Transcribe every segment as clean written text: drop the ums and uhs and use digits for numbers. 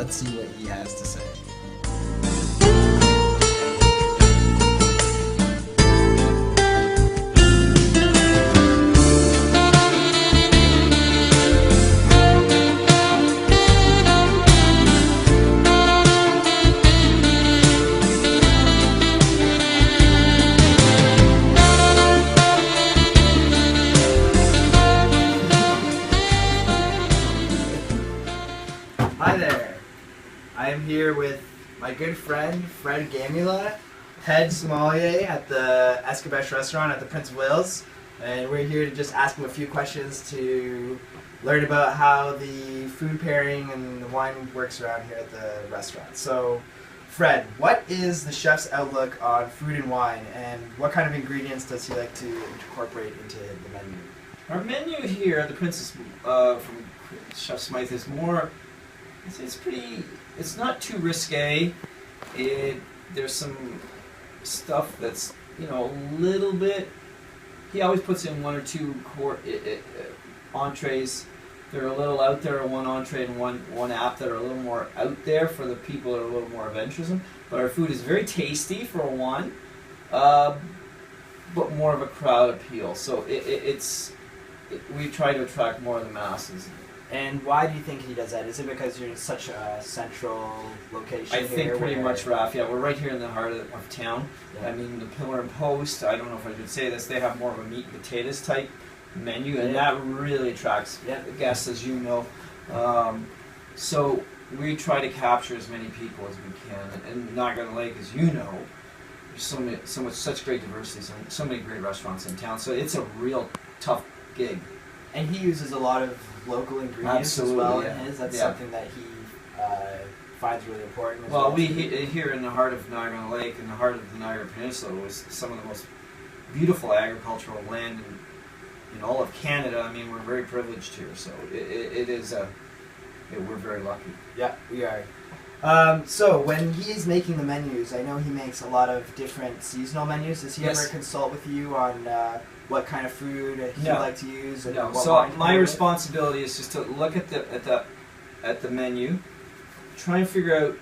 Let's see what he has to say. Hi there. I am here with my good friend Fred Gamula, head sommelier at the Escabeche Restaurant at the Prince of Wales, and we're here to just ask him a few questions to learn about how the food pairing and the wine works around here at the restaurant. So, Fred, what is the chef's outlook on food and wine, and what kind of ingredients does he like to incorporate into the menu? Our menu here at the Princess from Chef Smythe is more. It's pretty. It's not too risque. There's some stuff that's a little bit. He always puts in one or two entrees. They're a little out there, one entree and one app that are a little more out there for the people that are a little more adventuresome. But our food is very tasty for one, but more of a crowd appeal. So we try to attract more of the masses. And why do you think he does that? Is it because you're in such a central location I think pretty where... much, Raph. Yeah, we're right here in the heart of town. Yeah. I mean, the Pillar and Post, I don't know if I should say this, they have more of a meat and potatoes type menu, and that really attracts guests, as you know. So we try to capture as many people as we can. And Niagara Lake, as you know, there's such great diversity, so many great restaurants in town. So it's a real tough gig. And he uses a lot of local ingredients as well in his. That's something that he finds really important. Well, here in the heart of Niagara Lake, in the heart of the Niagara Peninsula, was some of the most beautiful agricultural land in all of Canada. I mean, we're very privileged here, so we're very lucky. Yeah, we are. So when he is making the menus, I know he makes a lot of different seasonal menus. Does he ever consult with you on what kind of food he'd like to use? And no. What So wine my responsibility is just to look at the menu, try and figure out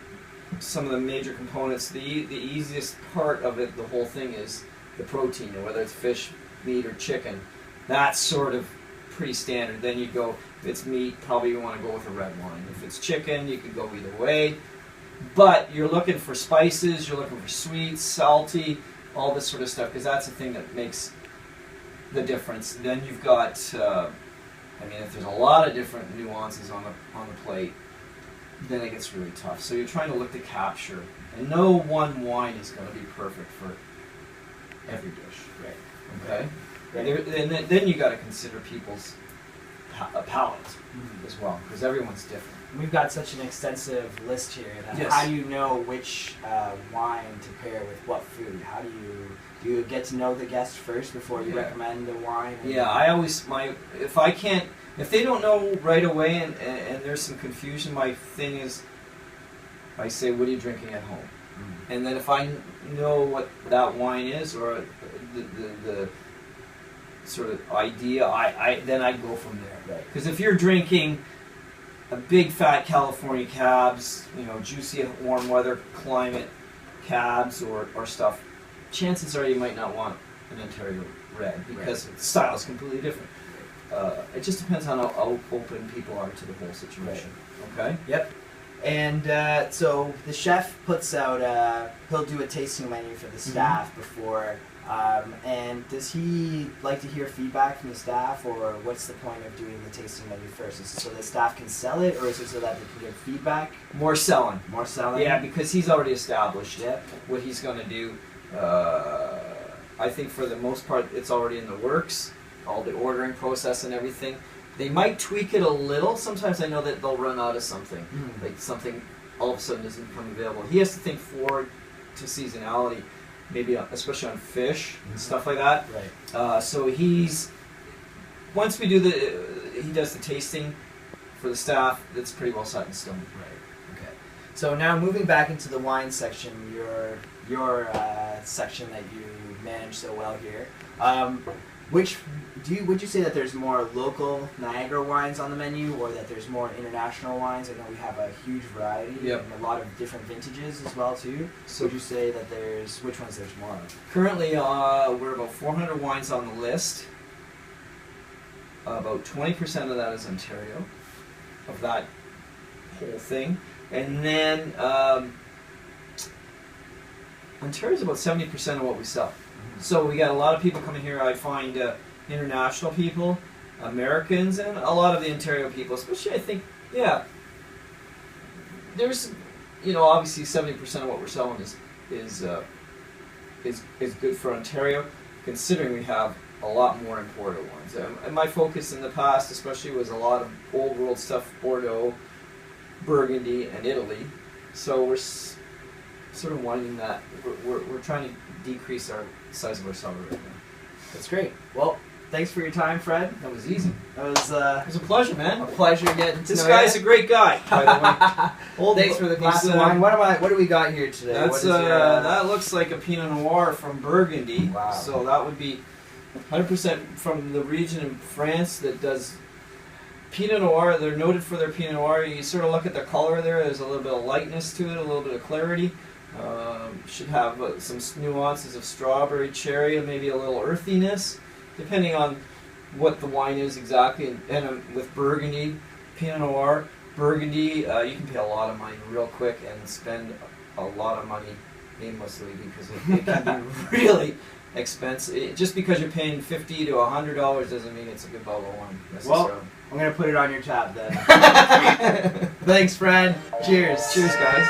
some of the major components. The easiest part of it, the whole thing, is the protein, whether it's fish, meat, or chicken. That's sort of pretty standard. Then you go, if it's meat, probably you want to go with a red wine. If it's chicken, you could go either way. But you're looking for spices, you're looking for sweet, salty, all this sort of stuff, because that's the thing that makes the difference. Then you've got, if there's a lot of different nuances on the plate, then it gets really tough. So you're trying to look to capture, and no one wine is going to be perfect for every dish. Right. Okay. Right. And then you got to consider people's palate as well, because everyone's different. We've got such an extensive list here that how do you know which wine to pair with what food? How do you get to know the guest first before you recommend the wine? I always if they don't know right away and there's some confusion, my thing is I say, what are you drinking at home? And then if I know what that wine is, or the sort of idea, then I go from there. Because if you're drinking a big fat California cabs, juicy warm weather climate cabs or stuff, chances are you might not want an Ontario red, because the style is completely different. It just depends on how open people are to the whole situation. Okay? Yep. And so the chef puts out, he'll do a tasting menu for the staff before, and does he like to hear feedback from the staff, or what's the point of doing the tasting menu first? Is it so the staff can sell it, or is it so that they can give feedback? More selling. More selling? Yeah, because he's already established what he's going to do. I think for the most part it's already in the works, all the ordering process and everything. They might tweak it a little. Sometimes I know that they'll run out of something, like something all of a sudden doesn't become available. He has to think forward to seasonality, maybe especially on fish and stuff like that. Right. So once we do he does the tasting for the staff, that's pretty well set in stone. Right. Okay. So now moving back into the wine section, your section that you manage so well here. Would you say that there's more local Niagara wines on the menu, or that there's more international wines? I know we have a huge variety and a lot of different vintages as well too. So would you say that which ones there's more of? Currently, we're about 400 wines on the list. About 20% of that is Ontario, of that whole thing, and then Ontario's about 70% of what we sell. So we got a lot of people coming here. I find international people, Americans, and a lot of the Ontario people, especially I think, there's, obviously 70% of what we're selling is good for Ontario, considering we have a lot more imported ones. And my focus in the past, especially, was a lot of old world stuff, Bordeaux, Burgundy, and Italy. So we're sort of winding that. We're trying to decrease our size of our cellar right now. That's great. Well, thanks for your time, Fred. That was easy. It was a pleasure, man. A pleasure getting to This know guy's you. a great guy, by the way. Thanks for the glass of wine. What do we got here today? That's that looks like a Pinot Noir from Burgundy. Wow. So that would be 100% from the region in France that does Pinot Noir. They're noted for their Pinot Noir. You sort of look at the color there. There's a little bit of lightness to it, a little bit of clarity. Should have some nuances of strawberry, cherry, and maybe a little earthiness, depending on what the wine is exactly. And with Burgundy, Pinot Noir, Burgundy, you can pay a lot of money real quick and spend a lot of money aimlessly, because it can be really expensive. Just because you're paying $50 to $100 doesn't mean it's a good bottle of wine necessarily. Well, I'm going to put it on your tab then. Thanks, Fred. Cheers. Cheers, guys.